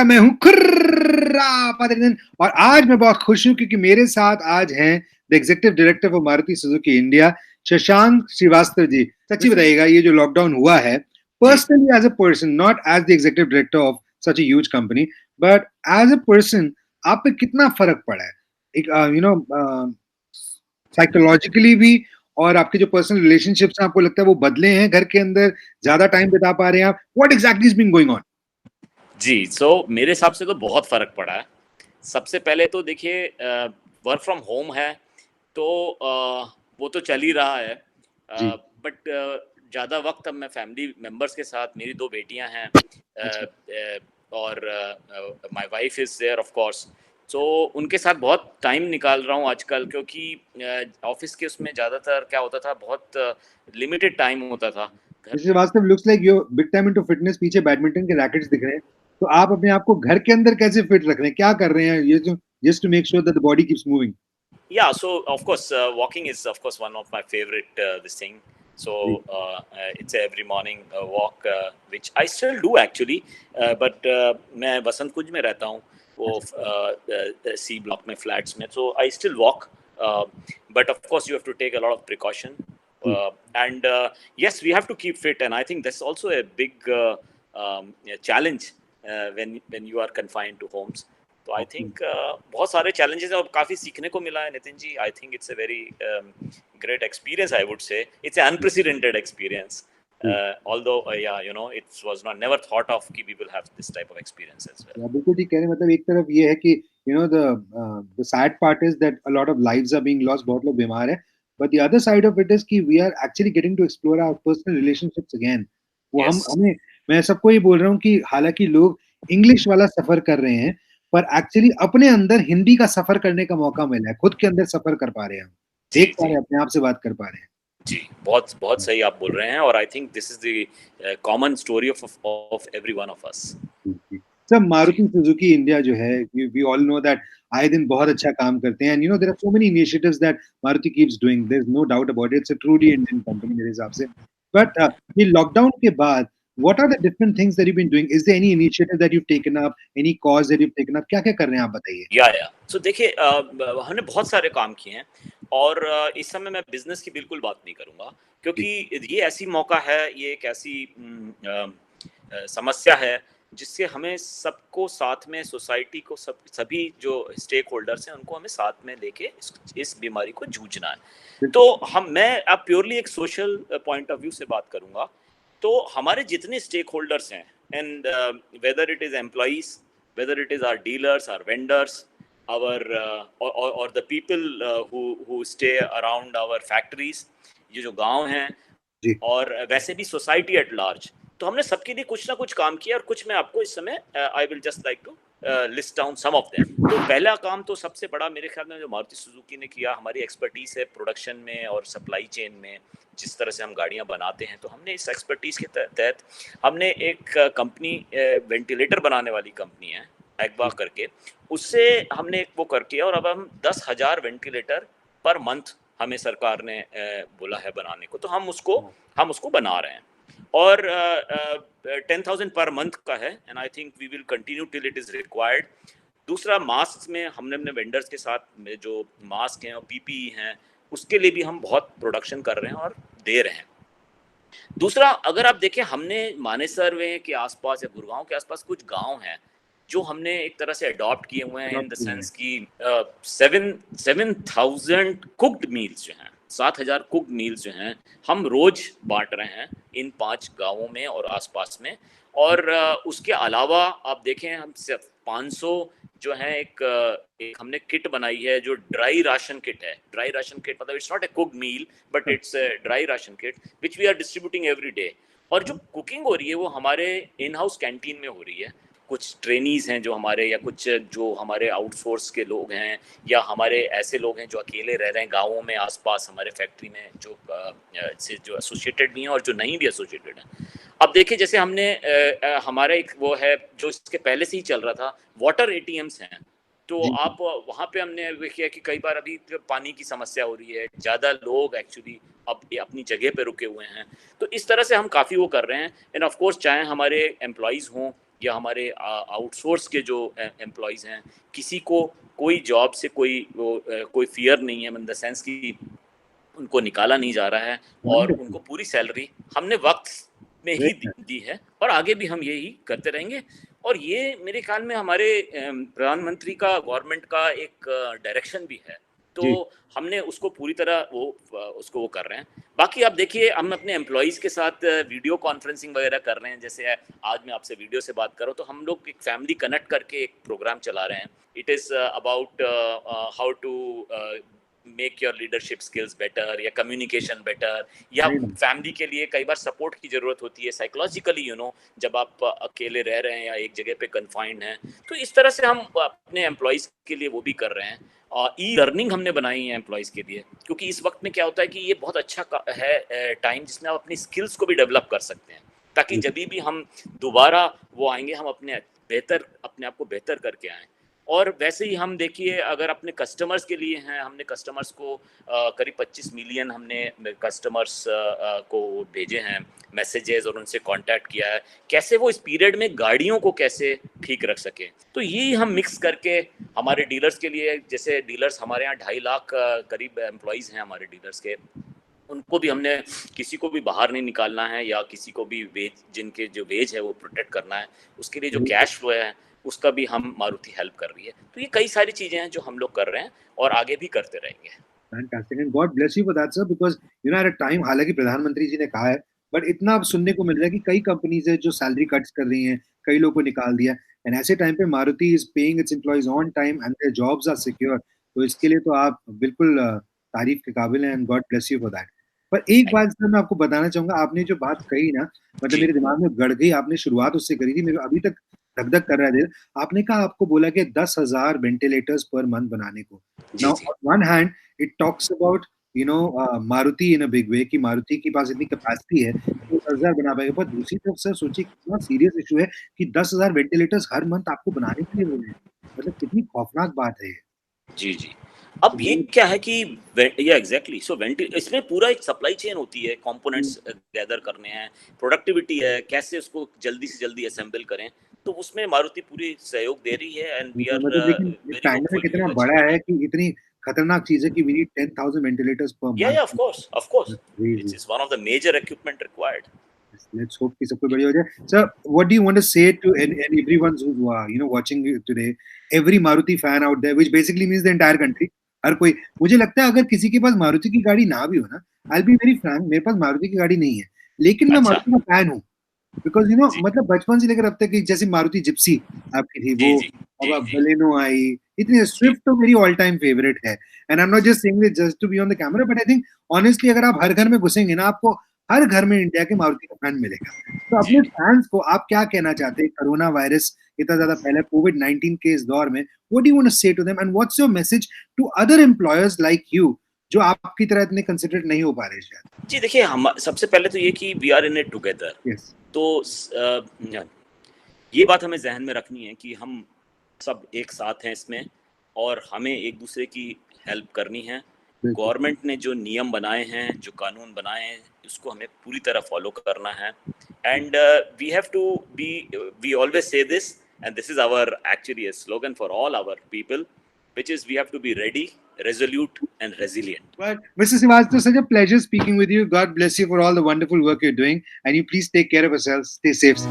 मैं हूँ खुर्रा पादरीधन और आज मैं बहुत खुश हूँ क्योंकि मेरे साथ आज हैं the executive director for Maruti Suzuki India Shashank Shrivastava ji. सच्ची बताइएगा, ये जो लॉकडाउन हुआ है, personally as a person, not as the executive director of such a huge company, but as a person आप पे कितना फर्क पड़ा है, एक साइकोलॉजिकली भी, और आपके जो पर्सनल रिलेशनशिप्स हैं आपको लगता है वो बदले हैं, घर के अंदर ज्यादा टाइम बिता पा रहे हैं आप? What exactly is being going on? जी, मेरे हिसाब से तो बहुत फ़र्क पड़ा है। सबसे पहले तो देखिए वर्क फ्रॉम होम है, तो वो तो चल ही रहा है। जी। बट ज़्यादा वक़्त अब मैं फैमिली मेंबर्स के साथ, मेरी 2 बेटियाँ हैं अच्छा। और my wife is there of course. So उनके साथ बहुत टाइम निकाल रहा हूँ आजकल, क्योंकि ऑफ़िस के उसमें ज़्यादातर क्या होता था, बहुत लिमिटेड टाइम होता था। घर मिस्टर वास्तव, looks like you big time into fitness. पीछे बैडमिंटन के रैकेट्स दिख रहे हैं, तो आप अपने आप को घर के अंदर कैसे फिट रख रहे हैं? क्या कर रहे हैं ये जो, just to make sure that the body keeps moving? Yeah, so of course, walking is of course one of my favorite this thing. So जी। it's a every morning walk, which I still do actually. But मैं वसंत कुंज में रहता हूँ, वो C block में flats में, so I still walk. Uh, but of course, you have to take a lot of precaution. जी। And yes, we have to keep fit, and I think that's also a big challenge when you are confined to homes. तो I think बहुत सारे challenges हैं और काफ़ी सीखने को मिला है Nitin ji. I think it's a very great experience, I would say it's an unprecedented experience, although it was not never thought of कि we will have this type of experience as well. Yeah बिल्कुल ठीक कह रहे हैं। मतलब एक तरफ ये है कि the sad part is that a lot of lives are being lost, बहुत लोग बीमार हैं, but the other side of it is कि we are actually getting to explore our personal relationships again. वो हम यस हमें, मैं सबको ये बोल रहा हूँ कि हालांकि लोग इंग्लिश वाला सफर कर रहे हैं, पर एक्चुअली अपने अंदर हिंदी का सफर करने का मौका मिला है, खुद के अंदर सफर कर पा रहे हैं, हम जी देख पा रहे जी हैं, अपने आप से बात कर पा रहे हैं। जी, बहुत बहुत सही आप बोल रहे हैं, और I think this is the common story of every one of us. जी। सब जी मारुति सुजुकी इंडिया जो है, वी ऑल नो दैट आए दिन बहुत अच्छा काम करते हैं, and there are so many initiatives that Maruti keeps doing, there is no doubt about it, it's a truly Indian company मेरे हिसाब से। बट ये लॉकडाउन के बाद what are the different things that you been doing? Is there any initiative that you taken up, any cause that you taken up? क्या-क्या कर रहे हैं आप, बताइए? या सो देखिए, हमने बहुत सारे काम किए हैं, और इस समय मैं बिजनेस की बिल्कुल बात नहीं करूंगा, जी। क्योंकि ये ऐसी मौका है, ये एक ऐसी समस्या है जिससे हमें सबको साथ में, सोसाइटी को, सभी जो स्टेक होल्डर्स हैं उनको हमें साथ में लेके इस बीमारी को जूझना है। तो बिल्कुल। मैं अब प्योरली एक सोशल पॉइंट ऑफ व्यू से बात करूंगा। तो हमारे जितने स्टेक होल्डर्स हैं, and whether it is employees, whether it is our dealers, our vendors, our or the people who stay around our factories, ये जो गांव हैं, जी। और वैसे भी सोसाइटी एट लार्ज, तो हमने सबके लिए कुछ ना कुछ काम किया, और कुछ मैं आपको इस समय I will just like to list down some of them. तो पहला काम तो सबसे बड़ा मेरे ख्याल में जो मारुति सुजुकी ने किया, हमारी एक्सपर्टीज है प्रोडक्शन में और सप्लाई चेन में, जिस तरह से हम गाड़ियां बनाते हैं, तो हमने इस एक्सपर्टीज के तहत हमने एक कंपनी, वेंटिलेटर बनाने वाली कंपनी है एग्वा करके, उससे हमने एक वो करके, और अब हम 10,000 वेंटिलेटर पर मंथ हमें सरकार ने बोला है बनाने को, तो हम उसको बना रहे हैं, और 10,000 पर मंथ का है, and I think we will continue till it is required. दूसरा, मास्क में हमने अपने वेंडर्स के साथ में जो मास्क हैं और पीपीई हैं, उसके लिए भी हम बहुत प्रोडक्शन कर रहे हैं और दे रहे हैं। दूसरा, अगर आप देखें, हमने मानेसर के आसपास या गुड़गांव के आसपास कुछ गांव हैं जो हमने एक तरह से अडॉप्ट किए हुए हैं, इन द सेंस कि 7,000 कुक्ड मील्स जो हैं, 7,000 कुक्ड मील्स जो हैं, हम रोज बांट रहे हैं इन 5 गांवों में और आसपास में। और उसके अलावा आप देखें, हम सिर्फ 500 जो है, एक हमने किट बनाई है जो ड्राई राशन किट है। ड्राई राशन किट मतलब it's not a cooked meal, but it's dry ration kit which we are distributing every day. और जो कुकिंग हो रही है वो हमारे इन हाउस कैंटीन में हो रही है। कुछ ट्रेनीज हैं जो हमारे, या कुछ जो हमारे आउटसोर्स के लोग हैं, या हमारे ऐसे लोग हैं जो अकेले रह रहे हैं गाँवों में आसपास हमारे फैक्ट्री में, जो से जो एसोसिएटेड भी हैं और जो नहीं भी एसोसिएटेड हैं। अब देखिए, जैसे हमने हमारा एक वो है जो इसके पहले से ही चल रहा था, वाटर एटीएम्स हैं। तो जी। आप वहाँ पे हमने किया कि कई बार अभी पानी की समस्या हो रही है, ज़्यादा लोग एक्चुअली अब अपनी जगह पे रुके हुए हैं, तो इस तरह से हम काफ़ी वो कर रहे हैं। एंड ऑफ कोर्स, चाहे हमारे एम्प्लॉइज़ हों या हमारे आउटसोर्स के जो एम्प्लॉयज़ हैं, किसी को कोई जॉब से कोई फ़ियर नहीं है, इन द सेंस कि उनको निकाला नहीं जा रहा है और वंडरफुल। उनको पूरी सैलरी हमने वक़्त में ही वेरी नाइस। दी है और आगे भी हम यही करते रहेंगे। और ये मेरे ख़्याल में हमारे प्रधानमंत्री का, गवर्नमेंट का एक डायरेक्शन भी है। तो जी। हमने उसको पूरी तरह उसको वो कर रहे हैं। बाकी आप देखिए, हम अपने एम्प्लॉइज़ के साथ वीडियो कॉन्फ्रेंसिंग वगैरह कर रहे हैं। जैसे आज मैं आपसे वीडियो से बात कर रहा हूँ, तो हम लोग एक फैमिली कनेक्ट करके एक प्रोग्राम चला रहे हैं। It is about how to make your leadership skills better या कम्युनिकेशन बेटर, या वेरी नाइस। फैमिली के लिए कई बार सपोर्ट की ज़रूरत होती है साइकोलॉजिकली, जब आप अकेले रह रहे हैं या एक जगह पे कन्फाइंड हैं। तो इस तरह से हम अपने एम्प्लॉयज़ के लिए वो भी कर रहे हैं। ई लर्निंग हमने बनाई है एम्प्लॉयज़ के लिए, क्योंकि इस वक्त में क्या होता है कि ये बहुत अच्छा है टाइम जिसमें आप अपनी स्किल्स को भी डेवलप कर सकते हैं, ताकि जब भी हम दोबारा वो आएंगे, हम अपने आप को बेहतर करके आएँ। और वैसे ही हम देखिए, अगर अपने कस्टमर्स के लिए हैं, हमने कस्टमर्स को करीब 25 मिलियन हमने कस्टमर्स को भेजे हैं मैसेजेस और उनसे कांटेक्ट किया है, कैसे वो इस पीरियड में गाड़ियों को कैसे ठीक रख सकें। तो ये हम मिक्स करके हमारे डीलर्स के लिए, जैसे डीलर्स हमारे यहाँ 2.5 लाख करीब एम्प्लॉयज़ हैं हमारे डीलर्स के, उनको भी हमने, किसी को भी बाहर नहीं निकालना है या किसी को भी जिनके जो वेज है वो प्रोटेक्ट करना है, उसके लिए जो कैश फ्लो है उसका भी हम मारुति हेल्प कर रही है। तो ये कई सारी चीज़ें हैं जो हम लोग कर रहे हैं और आगे भी करते रहेंगे। Fantastic and God bless you for that sir, because at a time, हालाँकि प्रधानमंत्री जी ने कहा है, बट इतना अब सुनने को मिल रहा है कि कई कंपनीज़ है जो सैलरी कट्स कर रही हैं, कई लोगों को निकाल दिया, एंड ऐसे टाइम पे Maruti is paying its employees on time and their jobs are secure. तो इसके लिए तो आप बिल्कुल तारीफ़ के काबिल हैं and God bless you for that. पर एक थैंक बात सर मैं आपको बताना चाहूँगा, आपने जो बात कही ना, मतलब जी, मेरे दिमाग में गड़ गई, आपने शुरुआत उससे करी थी, मेरे अभी तक धक-धक कर रहा है दिल। आपने कहा, आपको बोला कि 10,000 वेंटिलेटर्स पर मंथ बनाने को। जी, नाउ जी। On one hand it talks about Maruti in a big way, कि मारुति के पास इतनी कैपेसिटी है कि 10,000 बना पाएगा। पर दूसरी तरफ सर सोचिए, कितना सीरियस इश्यू है कि 10,000 वेंटिलेटर्स हर मंथ आपको बनाने के लिए बोले हैं। मतलब कितनी खौफनाक बात है ये। जी, जी। अब तो ये वो क्या है कि या एग्ज़ैक्टली, सो इसमें पूरा एक सप्लाई चेन होती है, कंपोनेंट्स गैदर करने हैं, प्रोडक्टिविटी है, कैसे उसको जल्दी से जल्दी असेंबल करें। तो उसमें मारुति पूरी सहयोग दे रही है एंड वी आर मतलब लेकिन वेरी पैंडेमिक होपफुल वी इतना विल बड़ा अचीव इट। है कि इतनी खतरनाक चीज़ है कि वी नीड 10,000 वेंटिलेटर्स पर या month. Of course, of course. Crazy. It's one of the major equipment required. Let's hope कि सब कुछ बढ़िया हो जाए। Sir, what do you want to say to everyone who's watching you today, every Maruti fan out there, which basically means the entire country, हर कोई, मुझे लगता है अगर किसी के पास मारुति की गाड़ी ना भी हो ना, I'll be very frank, मेरे पास मारुति की गाड़ी नहीं है, लेकिन मैं अच्छा। मारुति का फैन हूँ। बिकॉज़ जी, मतलब बचपन से लेकर अब तक की, जैसे मारुति जिप्सी आपकी थी जी, वो, जी, जी, अब जी, बलेनो आई, इतनी जी, स्विफ्ट तो मेरी ऑल टाइम फेवरेट है। एंड आई एम नॉट जी, just saying this just to be on the camera, but I think honestly अगर आप हर घर में घुसेंगे ना, आपको हर घर में इंडिया के मारुति का फैन मिलेगा। तो जी। अपने फैन्स को आप क्या कहना चाहते हैं, कोरोना वायरस इतना ज़्यादा फैला है, कोविड-19 के इस दौर में, what do you want to say to them and what's your message to other employers like you, जो आपकी तरह इतने कंसिडरेट नहीं हो पा रहे शायद? जी, देखिए, हम सबसे पहले तो ये कि we are in it together. Yes, तो ये बात हमें ज़हन में रखनी है कि हम सब एक साथ हैं इसमें और हमें एक दूसरे की हेल्प करनी है। बिल्कुल। गवर्नमेंट ने जो नियम बनाए हैं, जो कानून बनाए हैं, उसको हमें पूरी तरह फॉलो करना है। And we have to be, we always say this and this is our actually a slogan for all our people, which is we have to be ready, resolute and resilient. But Mr. Srivastava, such a pleasure speaking with you. God bless you for all the wonderful work you're doing. And you please take care of yourselves. Stay safe.